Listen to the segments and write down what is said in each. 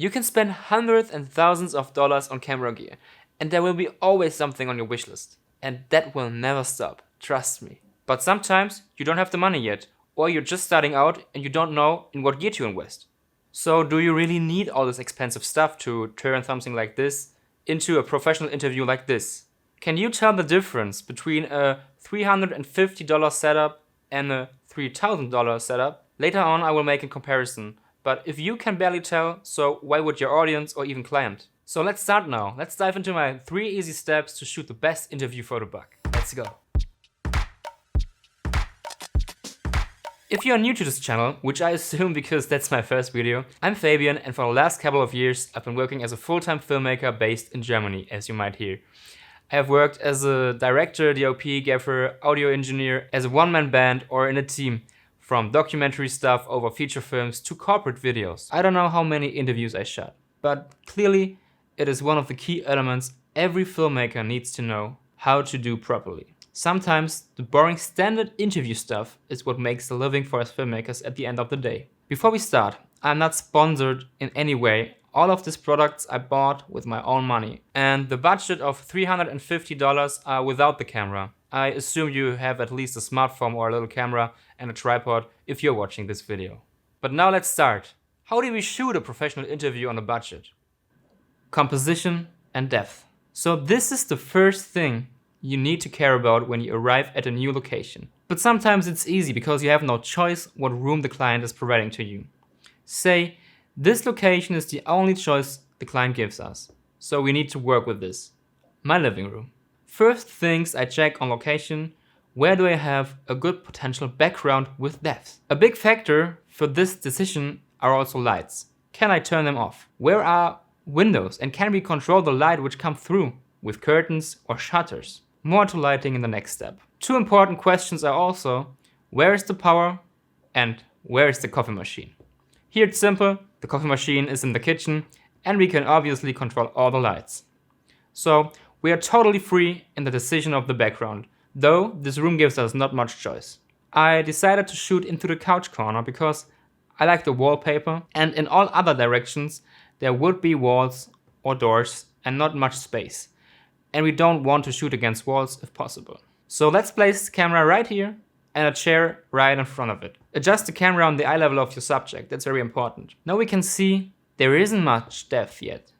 You can spend hundreds and thousands of dollars on camera gear, and there will be always something on your wish list. And that will never stop, trust me. But sometimes you don't have the money yet, or you're just starting out and you don't know in what gear to invest. So do you really need all this expensive stuff to turn something like this into a professional interview like this? Can you tell the difference between a $350 setup and a $3,000 setup? Later on I will make a comparison, but if you can barely tell, so why would your audience or even client? So let's start now. Let's dive into my 3 easy steps to shoot the best interview for the buck. Let's go. If you are new to this channel, which I assume because that's my first video, I'm Fabian, and for the last couple of years I've been working as a full-time filmmaker based in Germany, as you might hear. I have worked as a director, DOP, gaffer, audio engineer, as a one-man band or in a team, from documentary stuff over feature films to corporate videos. I don't know how many interviews I shot, but clearly it is one of the key elements every filmmaker needs to know how to do properly. Sometimes the boring standard interview stuff is what makes a living for us filmmakers at the end of the day. Before we start, I'm not sponsored in any way. All of these products I bought with my own money, and the budget of $350 are without the camera. I assume you have at least a smartphone or a little camera and a tripod if you're watching this video. But now let's start. How do we shoot a professional interview on a budget? Composition and depth. So this is the first thing you need to care about when you arrive at a new location. But sometimes it's easy because you have no choice what room the client is providing to you. Say, this location is the only choice the client gives us, so we need to work with this. My living room. First things I check on location, where do I have a good potential background with depth? A big factor for this decision are also lights. Can I turn them off? Where are windows, and can we control the light which comes through with curtains or shutters? More to lighting in the next step. 2 important questions are also, where is the power and where is the coffee machine? Here it's simple, the coffee machine is in the kitchen and we can obviously control all the lights. So we are totally free in the decision of the background, though this room gives us not much choice. I decided to shoot into the couch corner because I like the wallpaper, and in all other directions there would be walls or doors and not much space. And we don't want to shoot against walls if possible. So let's place the camera right here and a chair right in front of it. Adjust the camera on the eye level of your subject, that's very important. Now we can see there isn't much depth yet.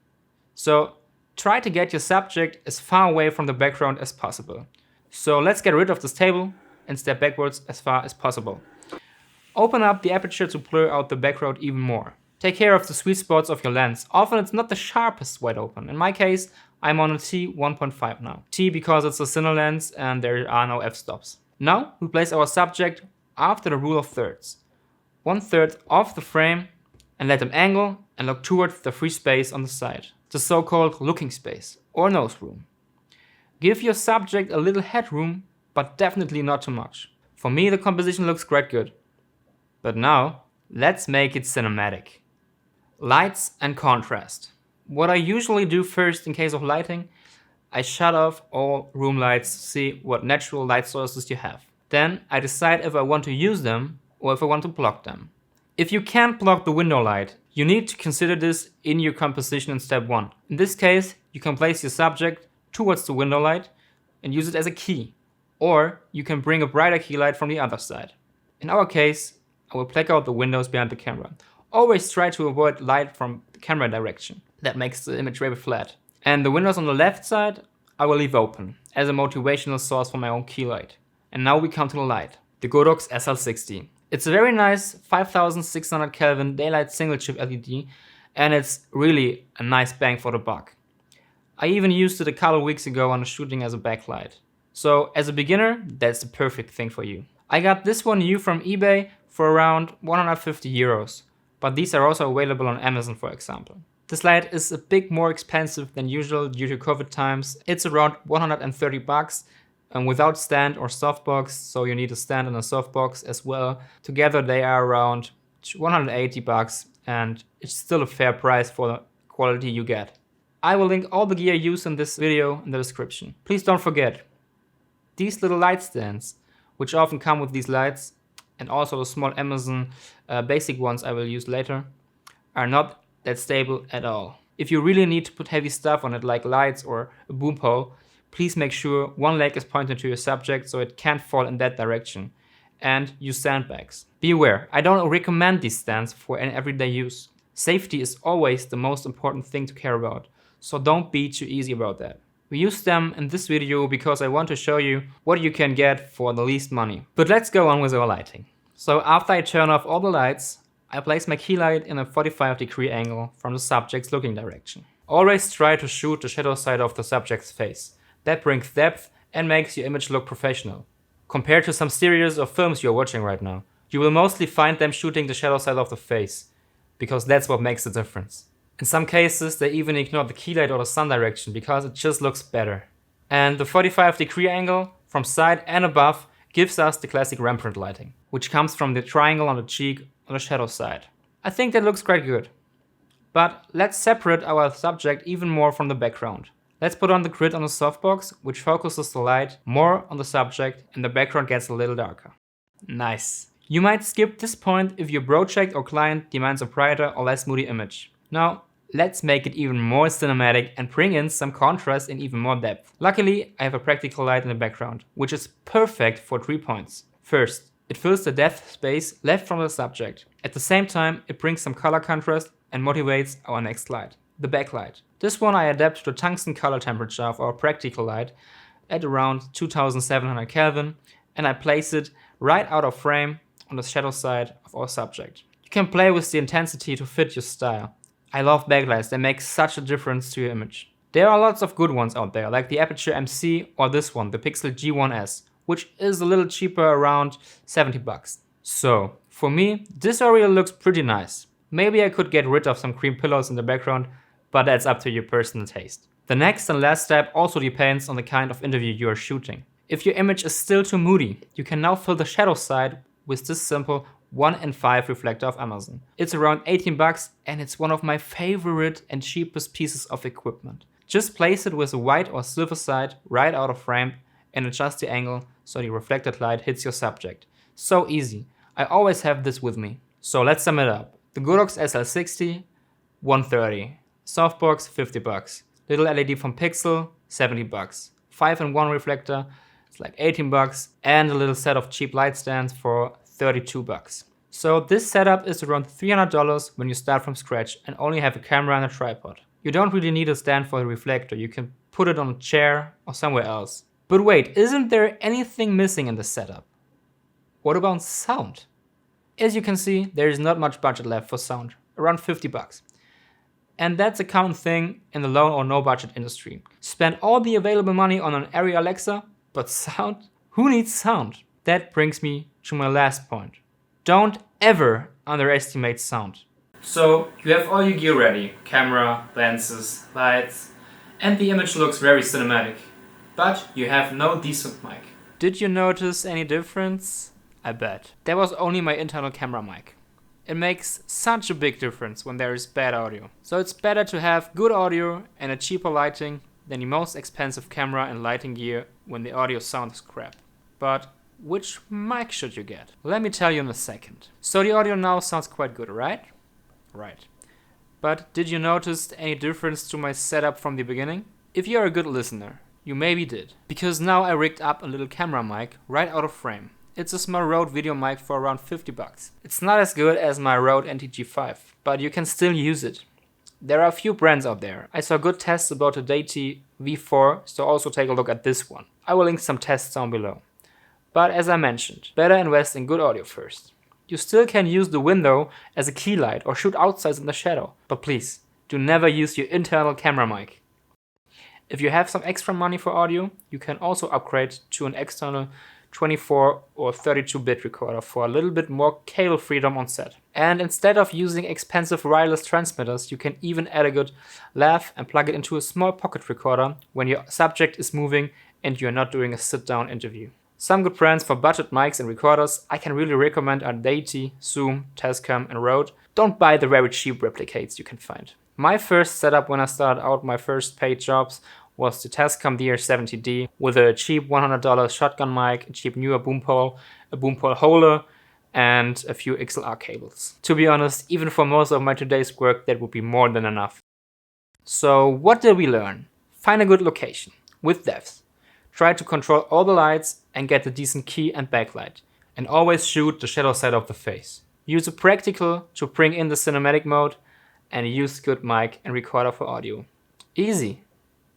So try to get your subject as far away from the background as possible. So let's get rid of this table and step backwards as far as possible. Open up the aperture to blur out the background even more. Take care of the sweet spots of your lens. Often it's not the sharpest wide open. In my case, I'm on a T1.5 now. T because it's a cine lens and there are no f-stops. Now we place our subject after the rule of thirds. 1/3 off the frame and let them angle and look towards the free space on the side. The so-called looking space or nose room. Give your subject a little headroom, but definitely not too much. For me the composition looks quite good. But now let's make it cinematic. Lights and contrast. What I usually do first in case of lighting, I shut off all room lights to see what natural light sources you have. Then I decide if I want to use them or if I want to block them. If you can't block the window light, you need to consider this in your composition in step 1. In this case, you can place your subject towards the window light and use it as a key. Or you can bring a brighter key light from the other side. In our case, I will black out the windows behind the camera. Always try to avoid light from the camera direction. That makes the image very flat. And the windows on the left side I will leave open as a motivational source for my own key light. And now we come to the light. The Godox SL60. It's a very nice 5600 Kelvin daylight single chip LED, and it's really a nice bang for the buck. I even used it a couple weeks ago on a shooting as a backlight. So as a beginner, that's the perfect thing for you. I got this one new from eBay for around 150 euros, but these are also available on Amazon, for example. This light is a bit more expensive than usual due to COVID times. It's around 130 bucks without stand or softbox, so you need a stand and a softbox as well. Together they are around 180 bucks and it's still a fair price for the quality you get. I will link all the gear used in this video in the description. Please don't forget, these little light stands, which often come with these lights, and also the small Amazon basic ones I will use later, are not that stable at all. If you really need to put heavy stuff on it like lights or a boom pole, please make sure one leg is pointed to your subject so it can't fall in that direction. And use sandbags. Be aware, I don't recommend these stands for an everyday use. Safety is always the most important thing to care about, so don't be too easy about that. We use them in this video because I want to show you what you can get for the least money. But let's go on with our lighting. So after I turn off all the lights, I place my key light in a 45-degree angle from the subject's looking direction. Always try to shoot the shadow side of the subject's face. That brings depth and makes your image look professional. Compared to some series or films you're watching right now, you will mostly find them shooting the shadow side of the face, because that's what makes the difference. In some cases, they even ignore the key light or the sun direction because it just looks better. And the 45-degree angle from side and above gives us the classic Rembrandt lighting, which comes from the triangle on the cheek on the shadow side. I think that looks quite good. But let's separate our subject even more from the background. Let's put on the grid on the softbox, which focuses the light more on the subject and the background gets a little darker. Nice. You might skip this point if your project or client demands a brighter or less moody image. Now, let's make it even more cinematic and bring in some contrast and even more depth. Luckily, I have a practical light in the background, which is perfect for 3 points. First, it fills the depth space left from the subject. At the same time, it brings some color contrast and motivates our next light, the backlight. This one I adapt to the tungsten color temperature of our practical light at around 2700 Kelvin, and I place it right out of frame on the shadow side of our subject. You can play with the intensity to fit your style. I love backlights, they make such a difference to your image. There are lots of good ones out there, like the Aperture MC or this one, the Pixel G1S, which is a little cheaper, around 70 bucks. So, for me, this area looks pretty nice. Maybe I could get rid of some cream pillows in the background, but that's up to your personal taste. The next and last step also depends on the kind of interview you are shooting. If your image is still too moody, you can now fill the shadow side with this simple 1:5 reflector of Amazon. It's around 18 bucks and it's one of my favorite and cheapest pieces of equipment. Just place it with a white or silver side right out of frame and adjust the angle so the reflected light hits your subject. So easy. I always have this with me. So let's sum it up. The Godox SL60, 130. Softbox, 50 bucks. Little LED from Pixel, 70 bucks. 5-in-1 reflector, it's like 18 bucks. And a little set of cheap light stands for 32 bucks. So this setup is around $300 when you start from scratch and only have a camera and a tripod. You don't really need a stand for the reflector, you can put it on a chair or somewhere else. But wait, isn't there anything missing in the setup? What about sound? As you can see, there is not much budget left for sound, around 50 bucks. And that's a common thing in the low or no budget industry. Spend all the available money on an Area Alexa, but sound? Who needs sound? That brings me to my last point. Don't ever underestimate sound. So you have all your gear ready, camera, lenses, lights, and the image looks very cinematic. But you have no decent mic. Did you notice any difference? I bet. That was only my internal camera mic. It makes such a big difference when there is bad audio. So it's better to have good audio and a cheaper lighting than the most expensive camera and lighting gear when the audio sound is crap. But which mic should you get? Let me tell you in a second. So the audio now sounds quite good, right? Right. But did you notice any difference to my setup from the beginning? If you're a good listener, you maybe did. Because now I rigged up a little camera mic right out of frame. It's a small Rode video mic for around 50 bucks. It's not as good as my Rode NTG5, but you can still use it. There are a few brands out there. I saw good tests about the Deity V4, so also take a look at this one. I will link some tests down below. But as I mentioned, better invest in good audio first. You still can use the window as a key light or shoot outside in the shadow, but please, do never use your internal camera mic. If you have some extra money for audio, you can also upgrade to an external 24 or 32-bit recorder for a little bit more cable freedom on set. And instead of using expensive wireless transmitters, you can even add a good lav and plug it into a small pocket recorder when your subject is moving and you're not doing a sit-down interview. Some good brands for budget mics and recorders I can really recommend are Deity, Zoom, Tascam and Rode. Don't buy the very cheap replicates you can find. My first setup when I started out my first paid jobs was the Tascam DR70D with a cheap $100 shotgun mic, a cheap newer boom pole, a boom pole holder, and a few XLR cables. To be honest, even for most of my today's work, that would be more than enough. So what did we learn? Find a good location with depth. Try to control all the lights and get a decent key and backlight. And always shoot the shadow side of the face. Use a practical to bring in the cinematic mode and use good mic and recorder for audio. Easy,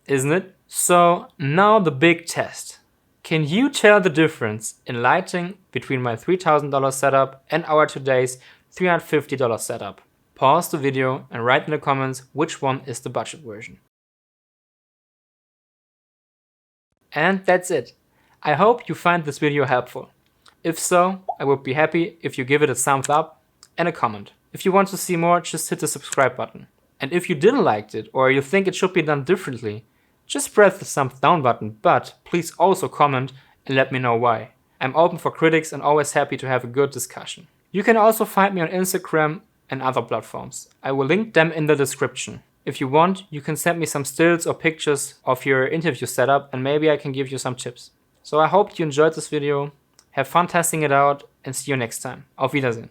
isn't it? So now the big test. Can you tell the difference in lighting between my $3,000 setup and our today's $350 setup? Pause the video and write in the comments which one is the budget version. And that's it. I hope you find this video helpful. If so, I would be happy if you give it a thumbs up and a comment. If you want to see more, just hit the subscribe button. And if you didn't like it or you think it should be done differently, just press the thumbs down button, but please also comment and let me know why. I'm open for critics and always happy to have a good discussion. You can also find me on Instagram and other platforms. I will link them in the description. If you want, you can send me some stills or pictures of your interview setup and maybe I can give you some tips. So I hope you enjoyed this video. Have fun testing it out and see you next time. Auf Wiedersehen.